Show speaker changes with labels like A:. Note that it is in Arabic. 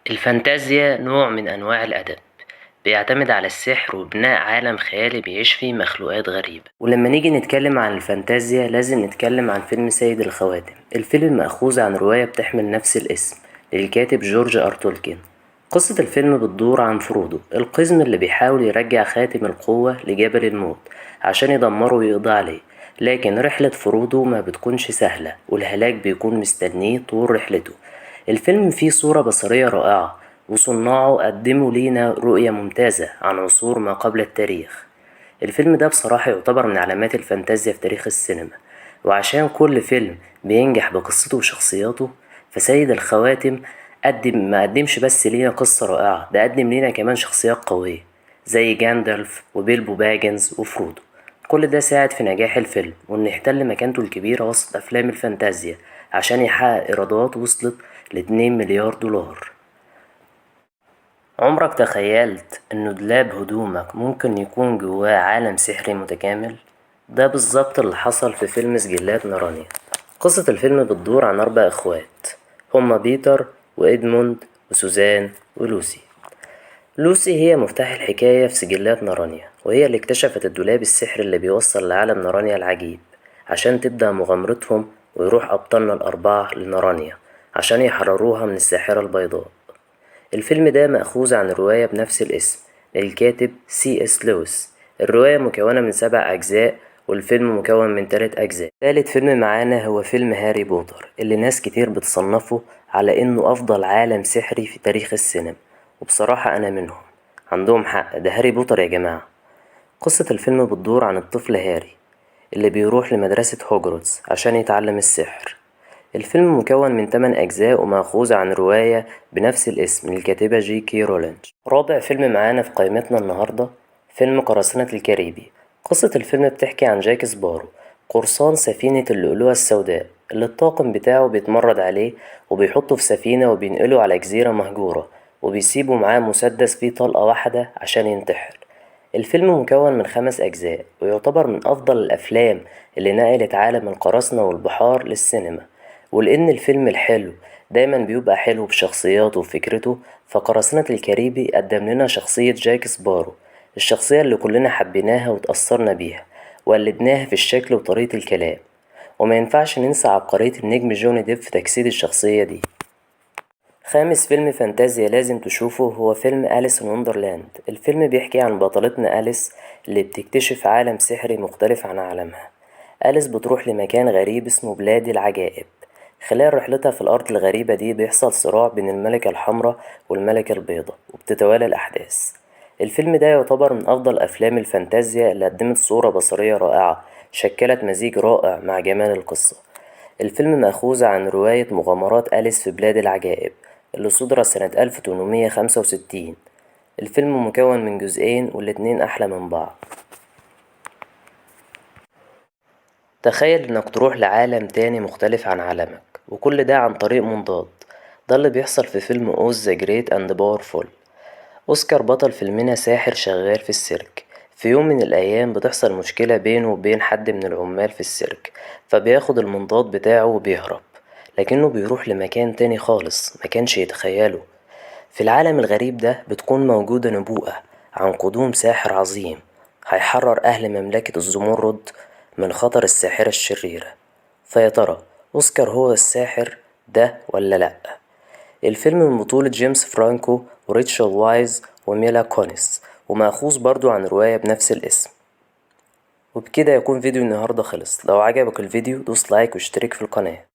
A: الفانتازيا نوع من أنواع الأدب بيعتمد على السحر وبناء عالم خيالي بيعيش فيه مخلوقات غريبة. ولما نيجي نتكلم عن الفانتازيا لازم نتكلم عن فيلم سيد الخواتم. الفيلم مأخوذ عن رواية بتحمل نفس الاسم للكاتب جورج تولكين. قصة الفيلم بتدور عن فرودو القزم اللي بيحاول يرجع خاتم القوة لجبل الموت عشان يدمره ويقضي عليه. لكن رحلة فرودو ما بتكونش سهلة والهلاك بيكون مستنيه طول رحلته. الفيلم فيه صورة بصرية رائعة وصناعه قدموا لينا رؤية ممتازة عن عصور ما قبل التاريخ. الفيلم ده بصراحة يعتبر من علامات الفانتازيا في تاريخ السينما، وعشان كل فيلم بينجح بقصته وشخصياته فسيد الخواتم ما قدمش بس لينا قصة رائعة، ده قدم لينا كمان شخصيات قوية زي جاندالف وبيلبو باجنز وفرودو. كل ده ساعد في نجاح الفيلم وإنه يحتل مكانته الكبيرة وسط أفلام الفانتازيا عشان يحقق إيرادات وصلت ل2 مليار دولار. عمرك تخيلت إنه دولاب هدومك ممكن يكون جواه عالم سحري متكامل؟ ده بالظبط اللي حصل في فيلم سجلات نارانيا. قصة الفيلم بتدور عن 4 إخوات، هما بيتر وإدموند وسوزان ولوسي. لوسي هي مفتاح الحكاية في سجلات نارانيا، وهي اللي اكتشفت الدولاب السحري اللي بيوصل لعالم نارانيا العجيب. عشان تبدأ مغامرتهم ويروح أبطالنا ال4 لنارانيا عشان يحرروها من الساحرة البيضاء. الفيلم ده مأخوذ عن رواية بنفس الاسم للكاتب C.S. لويس. الرواية مكونة من 7 أجزاء والفيلم مكون من 3 أجزاء. تالت فيلم معانا هو فيلم هاري بوتر اللي ناس كتير بتصنفه على إنه أفضل عالم سحري في تاريخ السينما، وبصراحة أنا منهم. عندهم حق، ده هاري بوتر يا جماعة. قصة الفيلم بتدور عن الطفل هاري اللي بيروح لمدرسة هوجورتس عشان يتعلم السحر. الفيلم مكون من 8 أجزاء ومأخوذ عن رواية بنفس الاسم للكاتبة J.K. رولينج. رابع فيلم معانا في قائمتنا النهاردة فيلم قراصنة الكاريبي. قصة الفيلم بتحكي عن جاك سبارو، قرصان سفينة اللؤلؤة السوداء اللي الطاقم بتاعه بيتمرد عليه وبيحطه في سفينة وبينقله على جزيرة مهجورة وبيسيبوا معاه مسدس فيه طلقة واحدة عشان ينتحر. الفيلم مكون من 5 أجزاء ويعتبر من أفضل الأفلام اللي نقلت عالم القراصنة والبحار للسينما. ولأن الفيلم الحلو دايما بيبقى حلو بشخصياته وفكرته، فقراصنة الكاريبي قدم لنا شخصية جاك سبارو، الشخصية اللي كلنا حبيناها وتأثرنا بيها وقلدناها في الشكل وطريقة الكلام. وما ينفعش ننسى عبقرية النجم جوني ديب في تجسيد الشخصية دي. خامس فيلم فانتازيا لازم تشوفه هو فيلم أليس إن وندرلاند. الفيلم بيحكي عن بطلتنا أليس اللي بتكتشف عالم سحري مختلف عن عالمها. أليس بتروح لمكان غريب اسمه بلاد العجائب. خلال رحلتها في الأرض الغريبة دي بيحصل صراع بين الملكة الحمراء والملكة البيضاء وبتتوالى الأحداث. الفيلم ده يعتبر من أفضل أفلام الفانتازيا اللي قدمت صورة بصرية رائعة شكلت مزيج رائع مع جمال القصة. الفيلم مأخوذ عن رواية مغامرات أليس في بلاد العجائب اللي صدرت سنة 1865. الفيلم مكون من جزئين والاتنين أحلى من بعض. تخيل إنك تروح لعالم تاني مختلف عن عالمك وكل ده عن طريق منضاد. ده اللي بيحصل في فيلم أوز ذا جريت أند باورفول. أوسكار بطل فيلمنا ساحر شغال في السيرك. في يوم من الأيام بتحصل مشكلة بينه وبين حد من العمال في السيرك، فبياخد المنضاد بتاعه وبيهرب، لكنه بيروح لمكان تاني خالص مكانش يتخيله. في العالم الغريب ده بتكون موجودة نبوءة عن قدوم ساحر عظيم هيحرر أهل مملكة الزمرد من خطر الساحرة الشريرة. فيا ترى أوسكار هو الساحر ده ولا لأ؟ الفيلم من بطولة جيمس فرانكو وريتشل وايز وميلا كونيس ومأخوذ برضو عن رواية بنفس الاسم. وبكده يكون فيديو النهاردة خلص. لو عجبك الفيديو دوس لايك واشترك في القناة.